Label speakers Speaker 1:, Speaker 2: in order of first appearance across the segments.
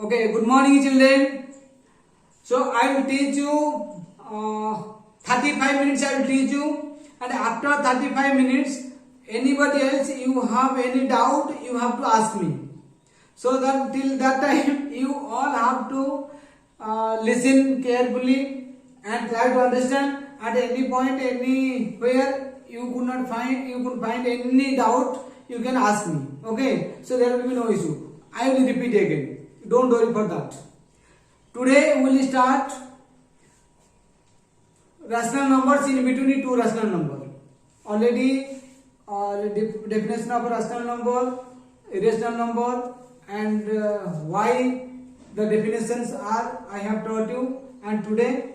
Speaker 1: Okay, good morning children. So I will teach you 35 minutes I will teach you, and after 35 minutes anybody else you have any doubt you have to ask me. So that till that time you all have to listen carefully and try to understand. At any point anywhere you could find any doubt, you can ask me. Okay, so there will be no issue. I will repeat again, don't worry for that. Today we will start rational numbers in between two rational numbers. Already definition of a rational number, irrational number, and why the definitions are I have taught you. And today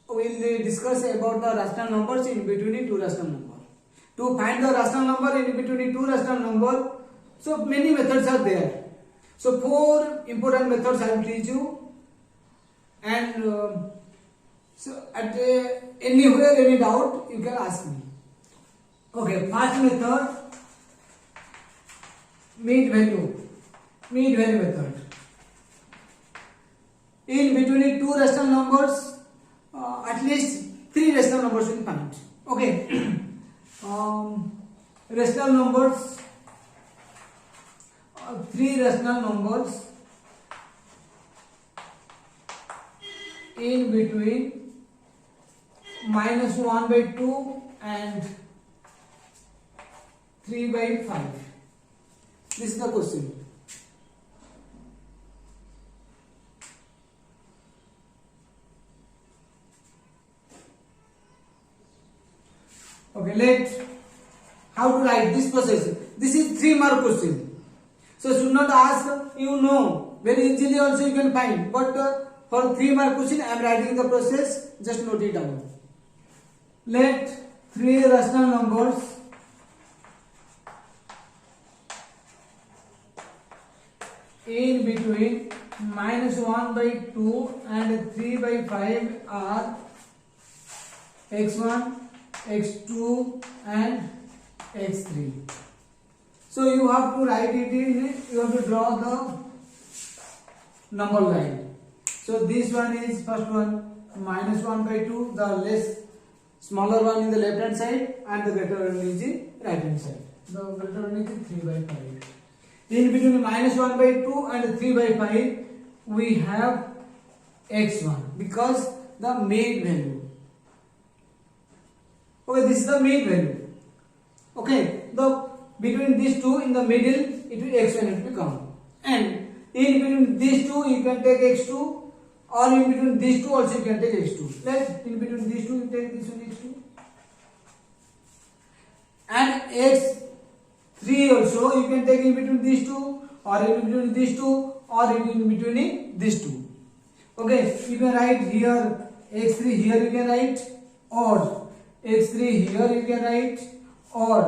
Speaker 1: we will discuss about the rational numbers in between two rational numbers. To find the rational number in between two rational numbers, so many methods are there. So four important methods I will teach you, and so at anywhere any doubt you can ask me. Okay, first method, mean value method. In between two rational numbers, at least three rational numbers will find. Okay, rational numbers, three rational numbers in between -1/2 and 3/5. This is the question. Okay, how to write this process. This is 3-mark question. So should not ask, you know, very easily also you can find. But for 3-mark question I am writing the process, just note it down. Let three rational numbers in between -1/2 and 3/5 are x1, x2 and x3. So you have to write it in, you have to draw the number line. So this one is first one, -1/2, the smaller one in the left hand side and the greater one is the right hand side. The greater one is 3/5. In between -1/2 and 3/5 we have x1 because the mean value. Okay, this is the mean value. Okay, the between these two in the middle it will x1 it will come, and in between these two you can take x2, or in between these two also you can take x2. Let in between these two you take this one x2, and x3 also you can take in between these two, or in between these two, or in between these two. Okay, you can write here x3, here you can write, or x3 here you can write, or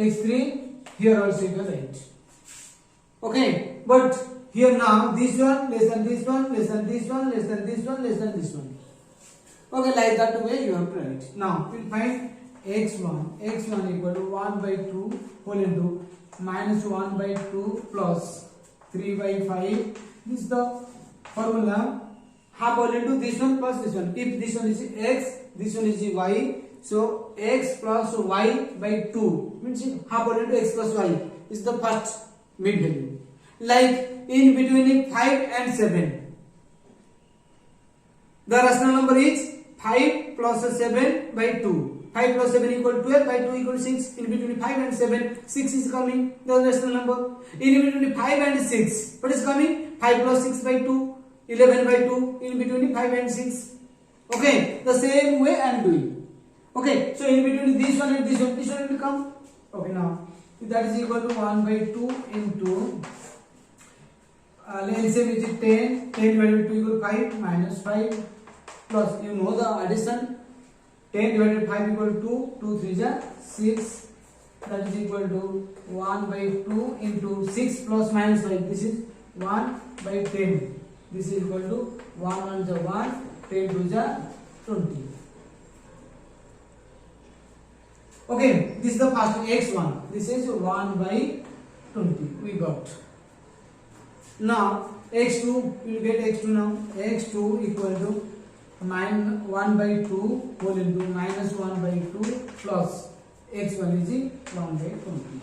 Speaker 1: x3 here also you can write. Okay, but here now this one less than this one, less than this one, less than this one, less than this one. Okay, like that way you have to write. Now we will find x1 equal to 1/2 whole into -1/2 plus 3/5. This is the formula. Half whole into this one plus this one. If this one is x, this one is y, so x plus y by 2 means half whole into x plus y is the first mid value. Like in between 5 and 7, the rational number is 5 plus 7/2. 5 plus 7 equal to 12, by 2 equal to 6. In between 5 and 7, 6 is coming, the rational number. In between 5 and 6, what is coming? 5 plus 6/2, 11/2. In between 5 and 6. Okay, the same way I am doing. Okay, so in between this one and this one will come. Okay, now that is equal to 1/2 into LCM is 10 divided by 2 equal to 5 minus 5 plus, you know the addition, 10 divided by 5 equal to 2 3 6, that is equal to 1/2 into 6 plus minus 5, this is 1/10. This is equal to 1 1 is 1, 10 2 is 20. Okay, this is the first x1. This is 1/20 we got. Now x2, you will get x2 now. x2 equal to minus 1 by 2 whole into minus 1 by 2 plus x1 is 1 by 20.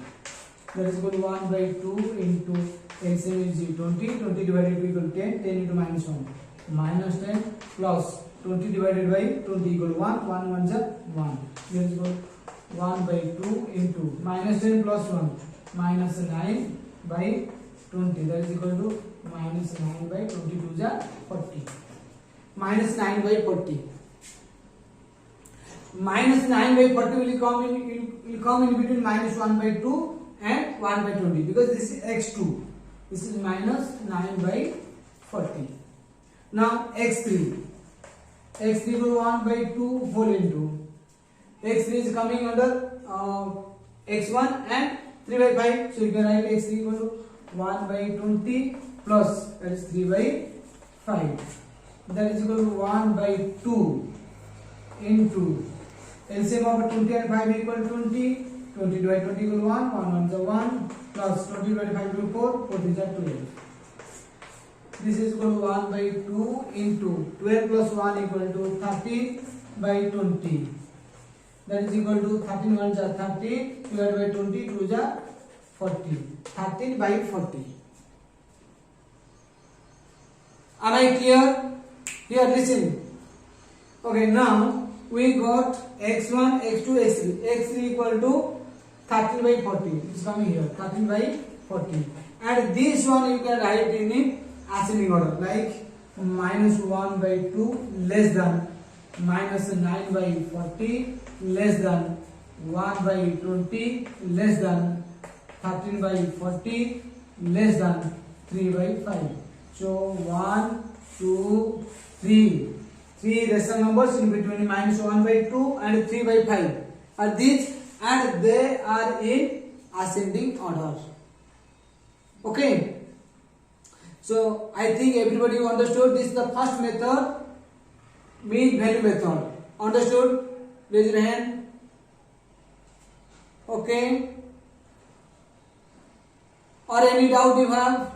Speaker 1: That is equal to 1 by 2 into x7 is 20. 20 divided by equal to 10. 10 into minus 1. Minus 10 plus 20 divided by 20 equal to 1. 1 1 is 1. That is equal to 1 by 2 into minus 10 plus 1. Minus 9 by 20. That is equal to minus 9 by 22 is 40. Minus 9 by 40. Minus 9 by 40 will come in between minus 1 by 2 and 1 by 20 because this is x2. This is minus 9 by 40. Now x3. x3 will 1 by 2 whole into. x3 is coming under x1 and 3 by 5. So you can write x3 equal to 1 by 20 plus that is 3 by 5. That is equal to 1 by 2 into LCM of 20 and 5 equal to 20. 20 divided 20 equal to 1. 1 1 is 1 plus 20 divided 5 equal to 4. 4 is 12. This is equal to 1 by 2 into 12 plus 1 equal to 13 by 20. That is equal to 13 1 is 30 divided by 20 2 is 40. 13 by 40. Am I clear? Here listen. Okay, now we got x1, x2, x3. x3 equal to 13 by 40. It's coming here. 13 by 40. And this one you can write in ascending order like minus 1 by 2 less than minus 9 by 40 less than 1 by 20 less than 13 by 40 less than 3 by 5. So 1, 2, 3. 3 rational numbers in between minus 1 by 2 and 3 by 5 are these and they are in ascending order. Okay. So I think everybody understood this is the first method, mean value method. Understood? Raise your hand. Okay. Or any doubt you have?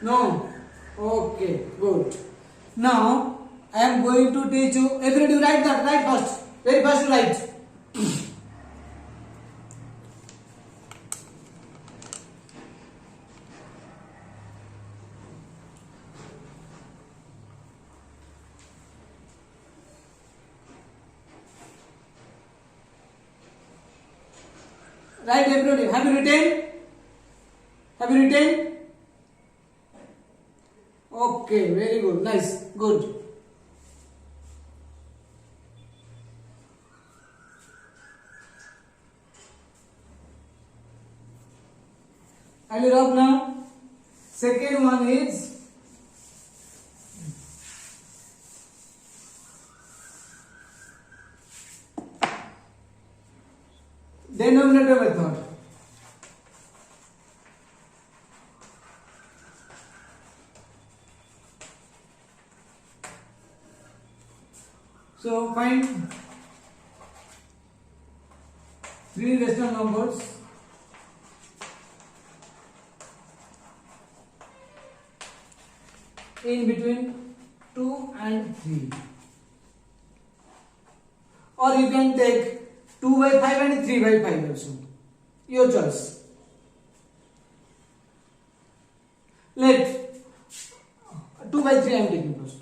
Speaker 1: No? Okay, good. Now I am going to teach you. Everybody write that, write first. Very first you write. Right, everybody. Have you written? Have you written? Okay, very good. Nice. Good. I will up now. Second one is denominator method. So find 3 rational numbers in between 2 and 3, or you can take 2 by 5 and 3 by 5 also, your choice. Let 2 by 3 I am taking first.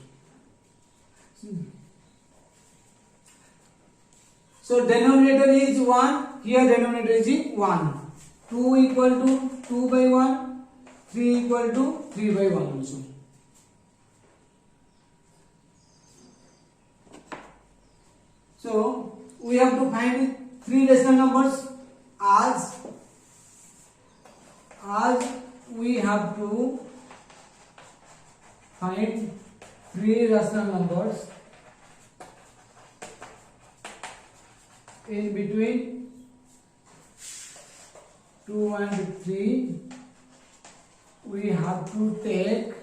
Speaker 1: So denominator is 1, here denominator is 1. 2 equal to 2 by 1, 3 equal to 3 by 1 also. So we have to find 3 rational numbers as we have to find 3 rational numbers in between 2 and 3. We have to take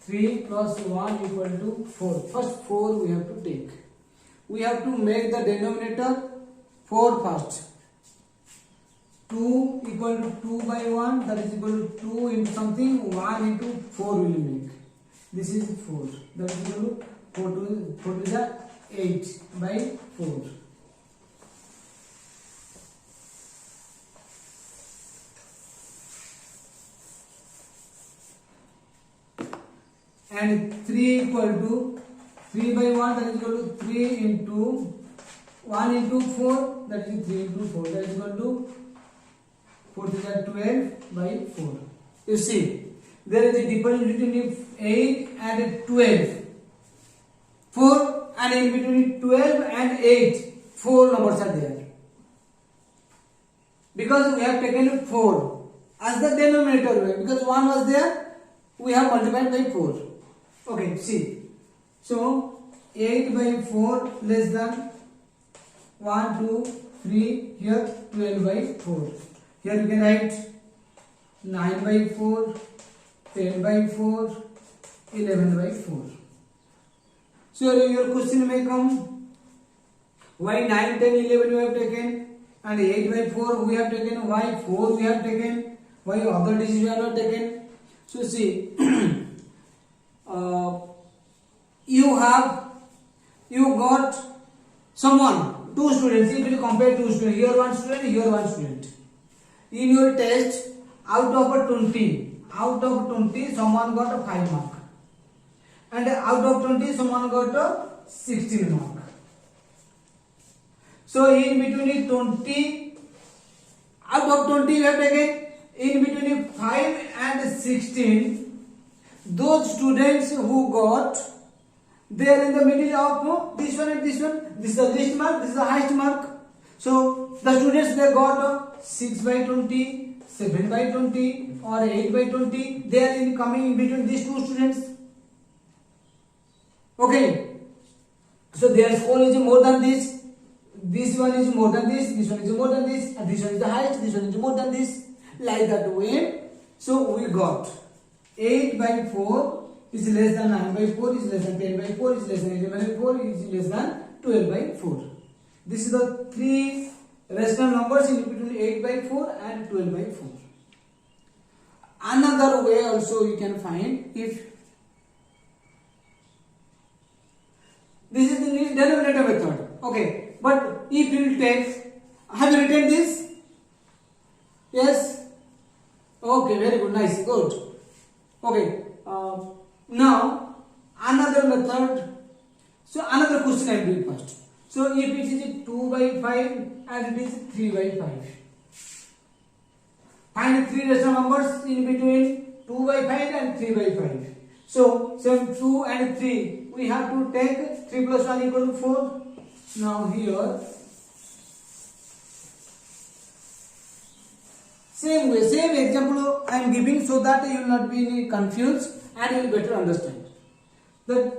Speaker 1: 3 plus 1 equal to 4. First 4 we have to take. We have to make the denominator 4 first. 2 equal to 2 by 1, that is equal to 2 into something, 1 into 4 will make. This is 4, that is equal to 4 to the 8 by 4. And 3 equal to 3 by 1, that is equal to 3 into 1 into 4, that is 3 into 4, that is equal to 4 to the 12 by 4. You see, there is a difference between 8 and 12. 4 and in between 12 and 8, 4 numbers are there. Because we have taken 4 as the denominator, because 1 was there, we have multiplied by 4. Okay, see. So 8 by 4 less than 1, 2, 3, here 12 by 4. Here you can write 9 by 4, 10 by 4, 11 by 4. So your question may come, why 9, 10, 11 we have taken, and 8 by 4 we have taken, why 4 we have taken, why other digits we have not taken. So see, you got someone, 2 students, if you compare 2 students, here 1 student, here 1 student. In your test, out of 20, someone got a 5 mark. And out of 20, someone got a 16 mark. So in between 20, out of 20 you have taken, in between 5 and 16, those students who got, they are in the middle of this one and this one. This is the least mark, this is the highest mark. So the students, they got 6 by 20, 7 by 20 or 8 by 20. They are coming in between these 2 students. Okay. So their score is more than this. This one is more than this. This one is more than this. And this one is the highest. This one is more than this. Like that way. So we got 8 by 4 is less than 9 by 4, is less than 10 by 4, is less than 11 by 4, is less than 12 by 4. This is the 3 rational numbers in between 8 by 4 and 12 by 4. Another way also you can find, if this is the denominator method. Okay, but if you take, have you written this? Yes? Okay, very good, nice, good. Okay, now another method. So another question I am doing first. So if it is 2 by 5 and it is 3 by 5. Find 3 rational numbers in between 2 by 5 and 3 by 5. So 2 and 3, we have to take 3 plus 1 equal to 4. Now here, same way, same example I am giving so that you will not be confused and you will better understand. The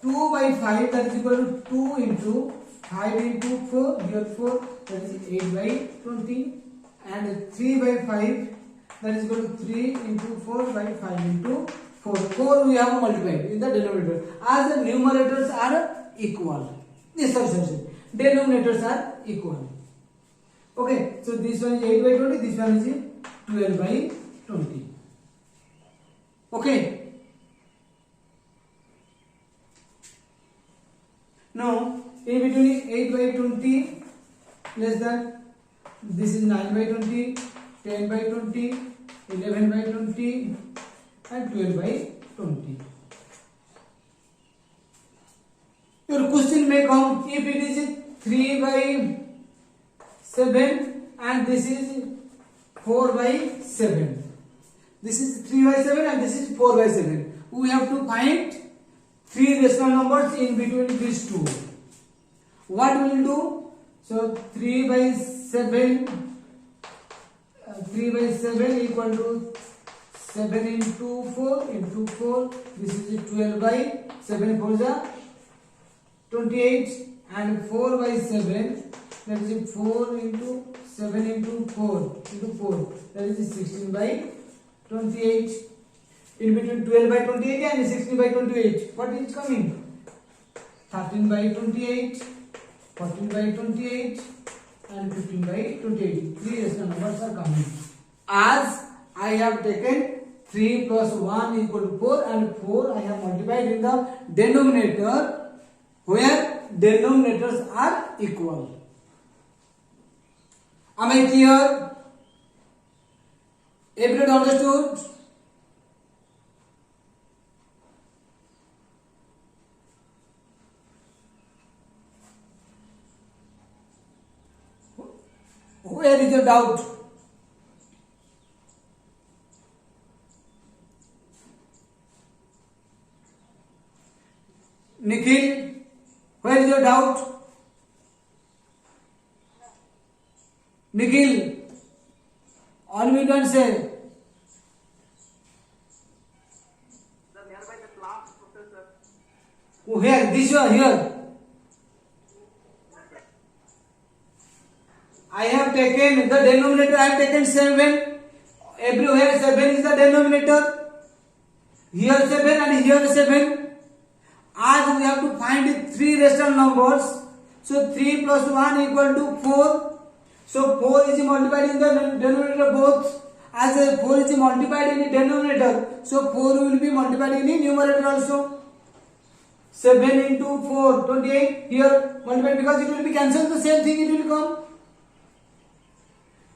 Speaker 1: 2 by 5, that is equal to 2 into 5 into 4, here 4, that is 8 by 20, and 3 by 5, that is equal to 3 into 4 by 5 into 4. 4 we have multiplied in the denominator, as the numerators are equal. Yes, sorry. Denominators are equal. Okay, so this one is 8 by 20, this one is 12 by 20. Okay. Now, in between 8 by 20 less than, this is 9 by 20, 10 by 20, 11 by 20 and 12 by 20. Your question may come, if it is 3 by 7 and this is 4 by 7. This is 3 by 7 and this is 4 by 7. We have to find 3 rational numbers in between these two. What we will do? So 3 by 7 equal to 7 into 4 into 4. This is 12 by 7 for the 28, and 4 by 7, that is 4 into 7 into 4 into 4, that is 16 by 28. In between 12 by 28 and 16 by 28, what is coming? 13 by 28, 14 by 28, and 15 by 28. Three rational numbers are coming. As I have taken 3 plus 1 equal to 4 and 4 I have multiplied in the denominator where denominators are equal. Am I clear? Everybody understood? Where is your doubt? Nikhil, where is your doubt? Nikhil, unmute and say. Oh, here, this one here. I have taken the denominator, I have taken 7. Everywhere 7 is the denominator. Here 7 and here 7. As we have to find 3 rational numbers. So 3 plus 1 equal to 4. So 4 is multiplied in the denominator both. As 4 is multiplied in the denominator, so 4 will be multiplied in the numerator also. 7 into 4, 28. Here multiplied because it will be cancelled, the same thing it will come.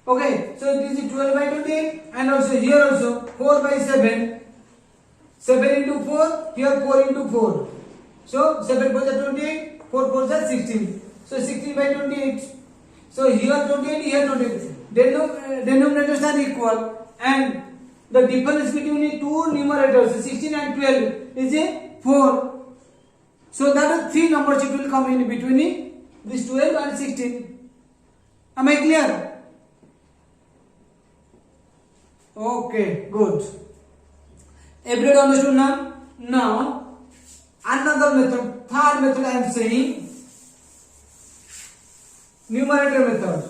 Speaker 1: Okay, so this is 12 by 28 and also here also 4 by 7. 7 into 4, here 4 into 4. So 7 4 is 28, 4 4 is 16. So 16 by 28. So here 28, here 28. Denominators are equal and the difference between the two numerators 16 and 12 is a 4. So that are 3 numbers it will come in between this 12 and 16. Am I clear? Okay, good. Everybody understood now? Now, another method, third method I am saying, numerator method.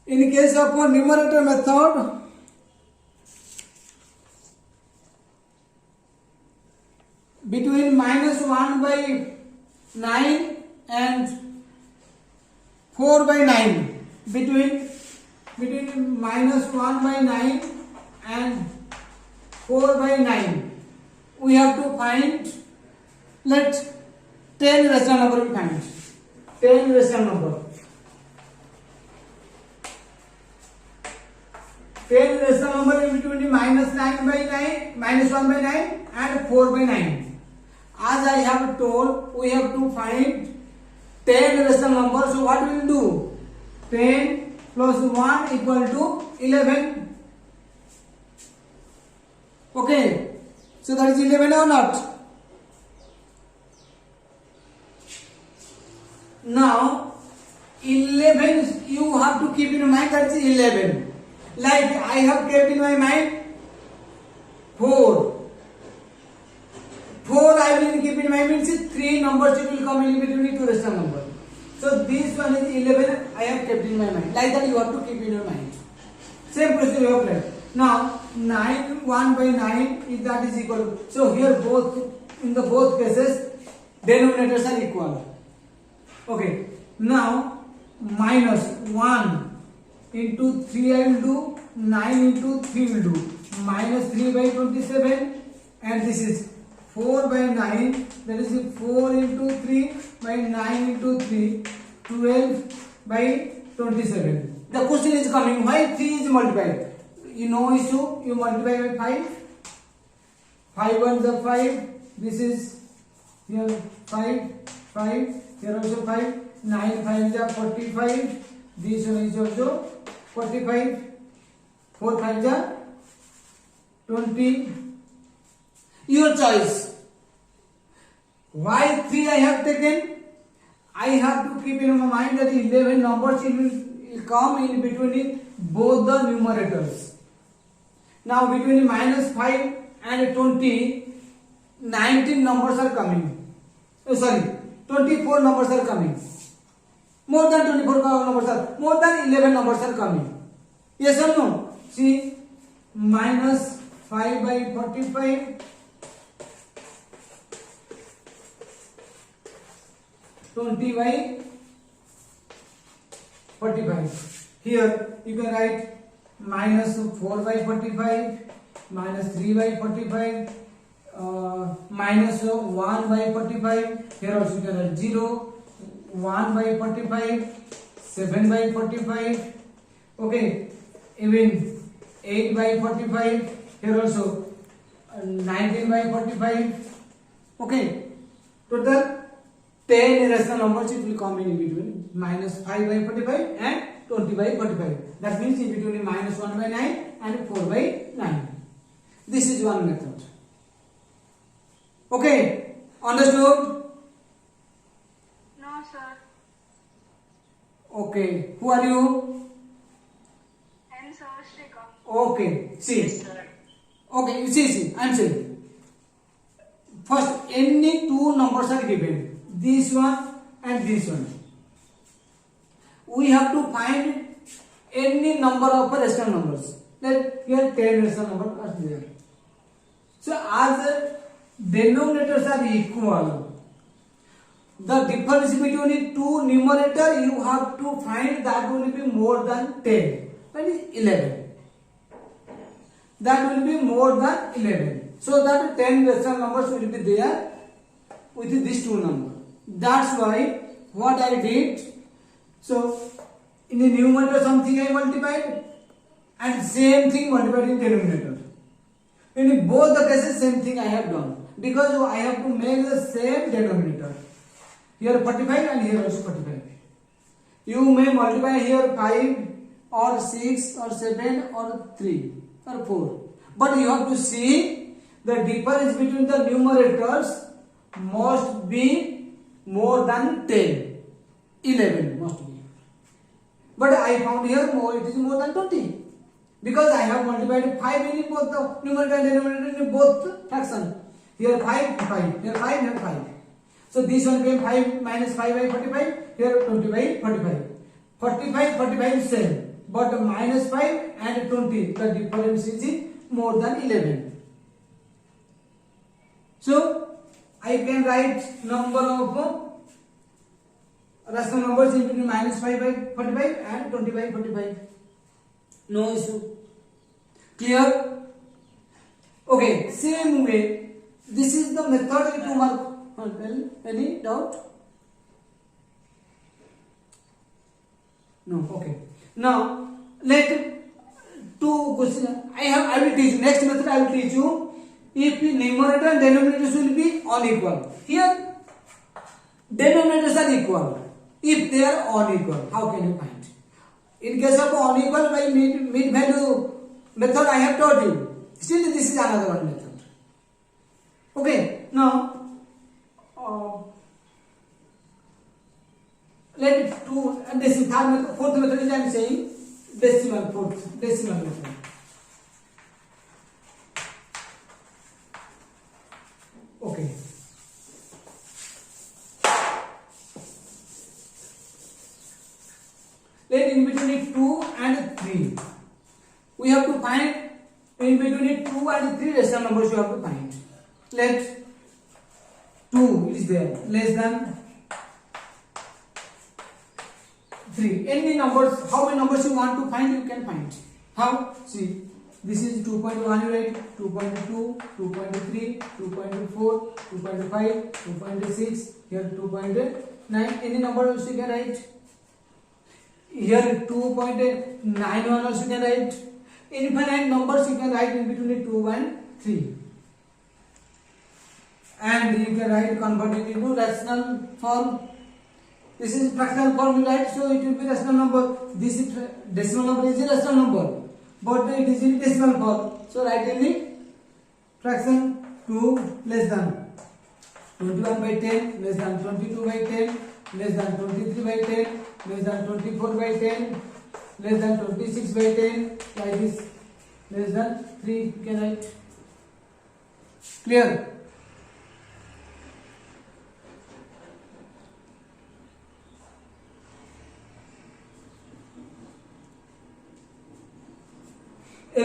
Speaker 1: In case of a numerator method, between minus 1 by 9 and 4 by 9, between minus 1 by 9 and 4 by 9, we have to find, let 10 rational number we find, 10 rational number. 10 rational number in between minus 9 by 9, minus 1 by 9 and 4 by 9. As I have told, we have to find 10 rational numbers. So what we will do? 10 plus 1 equal to 11. Okay. So that is 11 or not? Now 11 you have to keep in mind that is 11. Like I have kept in my mind 4. 4 I will keep in mind means 3 numbers it will come in between 2 rational numbers. So this one is 11 I have kept in my mind. Like that you have to keep in your mind. Same procedure you have played. Now 9 1 by 9 is that is equal to. So here both in the both cases denominators are equal. Okay. Now minus 1 into 3 I will do. 9 into 3 will do. Minus 3 by 27 and this is 4 by 9, that is 4 into 3 by 9 into 3, 12 by 27. The question is coming, why 3 is multiplied? You know issue, you multiply by 5. 5 ones are 5, this is here 5, 5, here also 5, 9 5 is 45, this one is also 45, 4 5 is 20. Your choice. Why 3 I have taken? I have to keep in my mind that 11 numbers will come in between both the numerators. Now between minus 5 and 20, 19 numbers are coming. 24 numbers are coming. More than 24 numbers are, more than 11 numbers are coming. Yes or no? See, minus 5 by 45, 20 by 45. Here you can write minus 4 by 45, minus 3 by 45, minus 1 by 45. Here also you can write 0, 1 by 45, 7 by 45. Okay, even 8 by 45. Here also 19 by 45. Okay, total 10 irrational numbers it will come in between minus 5 by 45 and 20 by 45. That means in between minus 1 by 9 and 4 by 9. This is one method. Okay, understood?
Speaker 2: No, sir.
Speaker 1: Okay, who are you?
Speaker 2: I'm Sarashika.
Speaker 1: Okay, see.
Speaker 2: Yes, sir.
Speaker 1: Okay, see, I'm saying. First, any two numbers are given. This one and this one. We have to find any number of rational numbers. Like here 10 rational numbers are there. So as the denominators are equal, the difference between the two numerator you have to find that will be more than 10. That is 11. That will be more than 11. So that 10 rational numbers will be there with these two numbers. That's why what I did, so in the numerator something I multiplied and same thing multiplied in denominator. In both the cases same thing I have done because I have to make the same denominator. Here 45 and here also 45. You may multiply here 5 or 6 or 7 or 3 or 4. But you have to see the difference between the numerators must be more than 10. 11 must be. But I found here more, it is more than 20. Because I have multiplied 5 in both the numerator and denominator in both fractions. Here 5, 5, here 5, here 5. So this one came 5 minus 5 by 45, here 20 by 45. 45, 45 is same. But minus 5 and 20, the difference is more than 11. So I can write number of rational numbers in between minus 5 by 45 and 20 by 45. No issue. Clear? Okay, same way, this is the method to mark. Any doubt? No. Okay. Now let two questions. I will teach next method. I will teach you if numerator and denominators will be unequal. Here denominators are equal. If they are unequal, how can you find? In case of unequal by mean value method, I have taught you. Still, this is another one method. Okay. Now let it two and decimal third method, fourth method is I am saying decimal method. Okay. Let in between 2 and 3. We have to find in between 2 and 3 rational numbers you have to find. Let 2 is there less than 3. Any numbers, how many numbers you want to find, you can find. How? See, this is 2.1, you write 2.2, 2.3, 2.4, 2.5, 2.6, here 2.9. Any number also you can write. Here 2.91 also you can write. Infinite numbers you can write in between 2 and 3. And you can write converted into rational form. This is fractional form, right? So it will be rational number. This is decimal number is a rational number, but it is in decimal form. So write in the fraction 2 less than 21 by 10, less than 22 by 10, less than 23 by 10, less than 24 by 10, less than 26 by 10, like this, less than 3 you can write. Clear?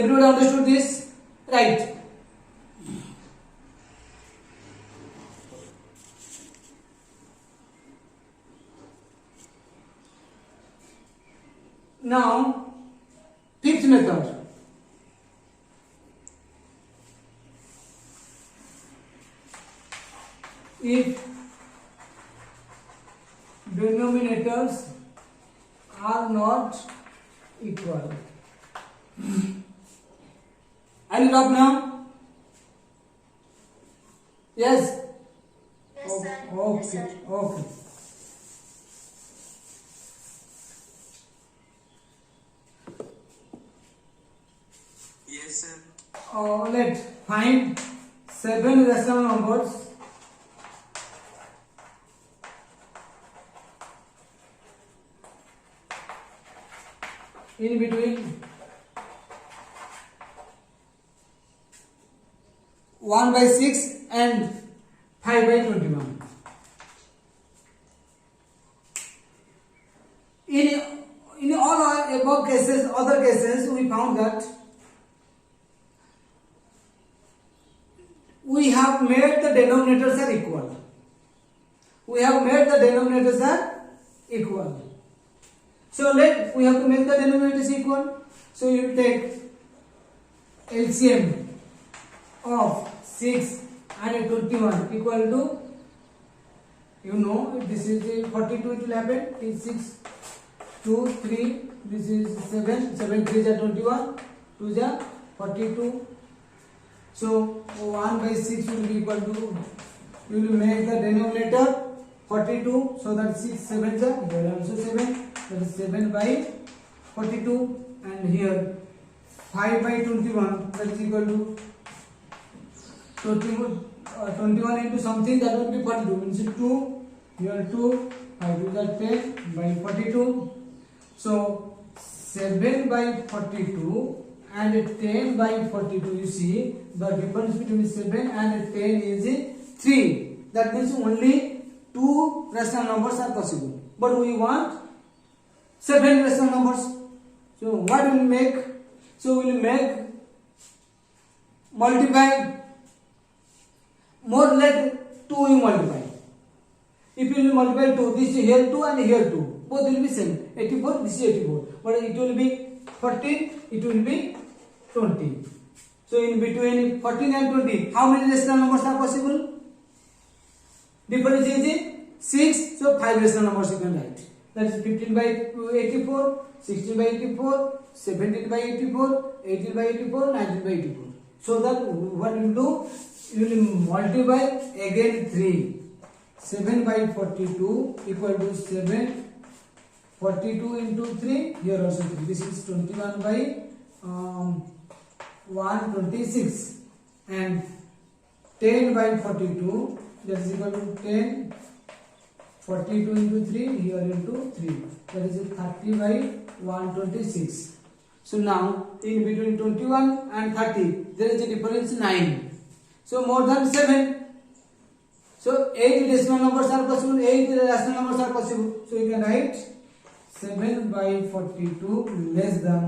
Speaker 1: everybody understood this? Right. Now, fifth method. If denominators are not equal. Are you up now? Yes?
Speaker 2: Yes, sir.
Speaker 1: Okay.
Speaker 2: Yes, sir.
Speaker 1: Okay.
Speaker 3: Yes, sir.
Speaker 1: Let's find 7 rational numbers in between 1/6 and 5/21. In all our above cases, other cases, we found that we have made the denominators are equal. We have made the denominators are equal. So we have to make the denominators equal. So you take LCM of 6 and 21 equal to, you know, this is 42, it will happen, is 6, 2, 3, this is 7, 7 3 is 21, 2 is 42. So 1/6 will be equal to, you will make the denominator 42, so that 6 7 is here also 7, that is 7/42, and here 5/21, that is equal to 21 into something, that will be 42, means 2, here 2, 5 is 10/42. So 7/42 and 10/42, you see the difference between 7 and 10 is 3. That means only 2 rational numbers are possible, but we want 7 rational numbers. So what will we make? So we will make, multiply, more or less 2 we multiply. If you will multiply 2, this is here 2 and here 2, both will be same. 84, this is 84, but it will be 14, it will be 20. So in between 14 and 20, how many rational numbers are possible? Difference is 6, so 5 rational numbers you can write. That is 15/84, 16/84, 17/84, 18/84, 19/84. So that what you will do, you will multiply again 3. 7/42 equal to 7/42 into 3, here also 3. This is 21/126, and 10/42, that is equal to 10/42 into 3, here into 3, that is 30/126. So now in between 21 and 30 there is a difference 9, so more than 7. So 8 decimal numbers are possible, 8 rational numbers are possible. So you can write 7/42 less than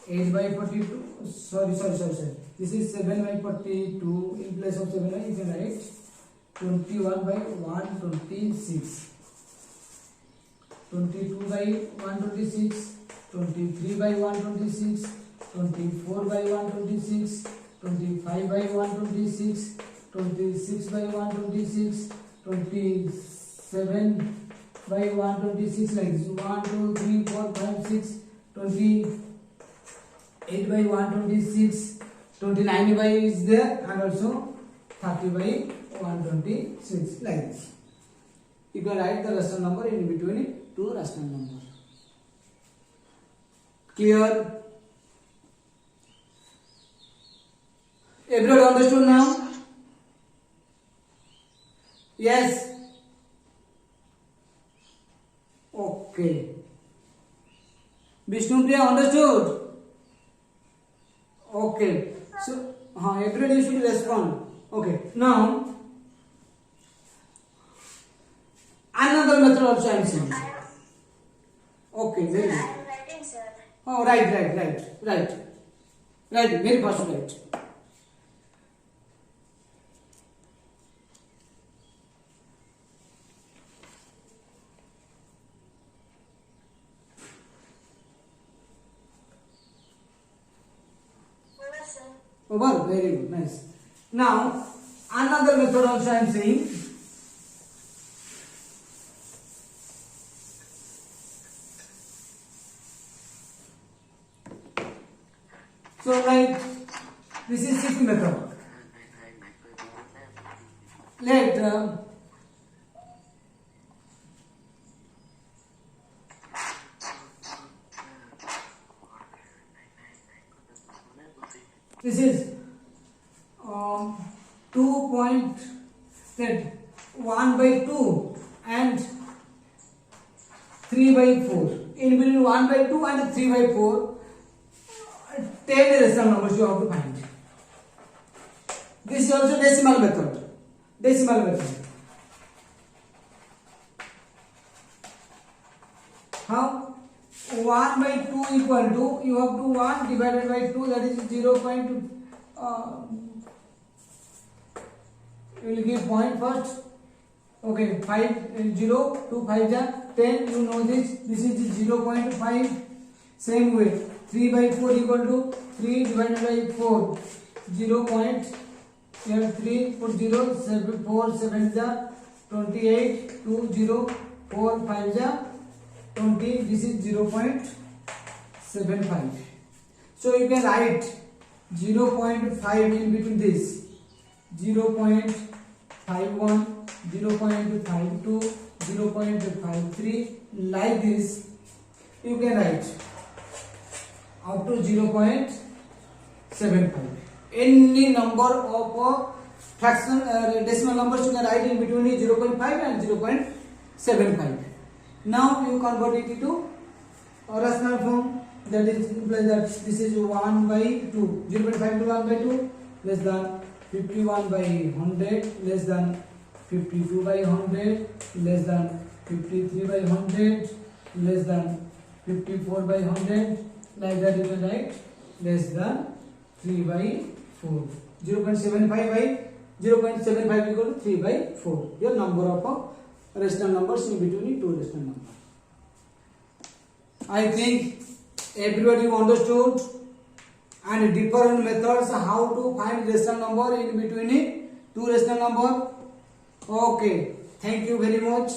Speaker 1: 8/42. Sorry. This is 7/42. In place of 7, you can write 21/126, 22/126, 23/126, 24/126, 25/126, 26/126, 27/126, like this. 1 2 3 4 5 6, 28/126, 29 is there, and also 30/126, like this. You can write the rational number in between 2 rational numbers. Clear? Everyone understood now? Yes. Okay. Vishnupriya understood? Okay. So, everybody should respond. Okay. Now, another method also I am saying. Okay, very
Speaker 2: Sir,
Speaker 1: good.
Speaker 2: I am writing, sir.
Speaker 1: Oh, right. Right, very fast right. Over, very good, nice. Now, another method also I am saying. So, like, this is sixth method. Let this is 2 point let 1 by 2 and 3 by 4. In between 1 by 2 and 3 by 4, 10 rational numbers you have to find. This is also decimal method. Decimal method. How? 1 by 2 equal to, you have to 1 divided by 2, that is 0. You will give point first. Okay, 5 0 2 5 ja 10. You know this. This is 0.5. Same way, 3 by 4 equal to 3 divided by 4. 0. Here 3 put 0. 7 4 7 ja 28. 2 0 4 5 ja 20. This is 0.75. So you can write 0.5 in between this. 0.51, 0.52, 0.53, like this. You can write up to 0.75. Any number of fraction decimal numbers you can write in between 0.5 and 0.75. Now you convert it into a rational form. That is implies that this is 1 by 2. 0.5 to 1 by 2 less than 51 by 100 less than 52 by 100 less than 53 by 100 less than 54 by 100. Like that you can write less than 3 by 4. 0.75 by 0.75 equal to 3 by 4. Your number of rational numbers in between two rational numbers. I think everybody understood and different methods how to find rational number in between two rational number. Okay, thank you very much.